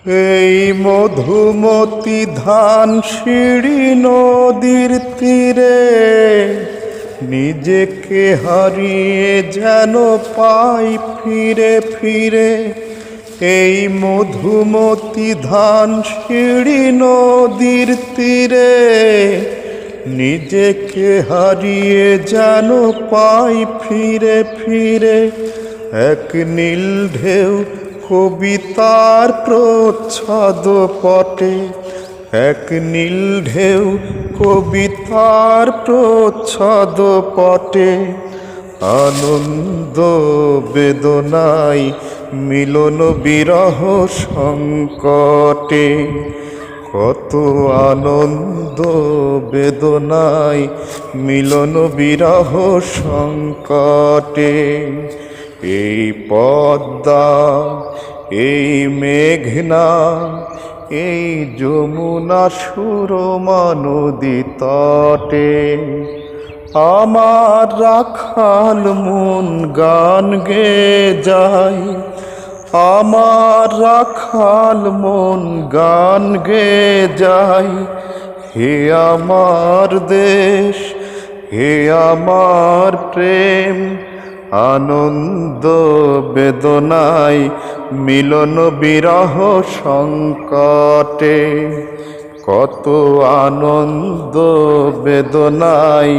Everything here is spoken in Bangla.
এই মধুমতি ধান সিঁড়ি নদীর তীরে নিজেকে হারিয়ে যেন পাই ফিরে ফিরে। এই মধুমতি ধান সিঁড়ি নদীর তীরে নিজেকে হারিয়ে যেন পাই ফিরে ফিরে। এক নীল ঢেউ কবিতার প্রচ্ছদ পটে, এক নীল ঢেউ কবিতার প্রচ্ছদ পটে। আনন্দ বেদনায় মিলন বিরহ সংকটে, কত আনন্দ বেদনায় মিলন বিরহ সংকটে। এই পদ্মা, এই মেঘনা, এই যমুনা সুরমা নদী তটে আমার রাখাল মন গান গেয়ে যায়। আমার রাখাল মন গান গেয়ে যায়। হে আমার দেশ, হে আমার প্রেম, আনন্দ বেদনায় মিলন বিরহ সংকটে, কত আনন্দ বেদনায়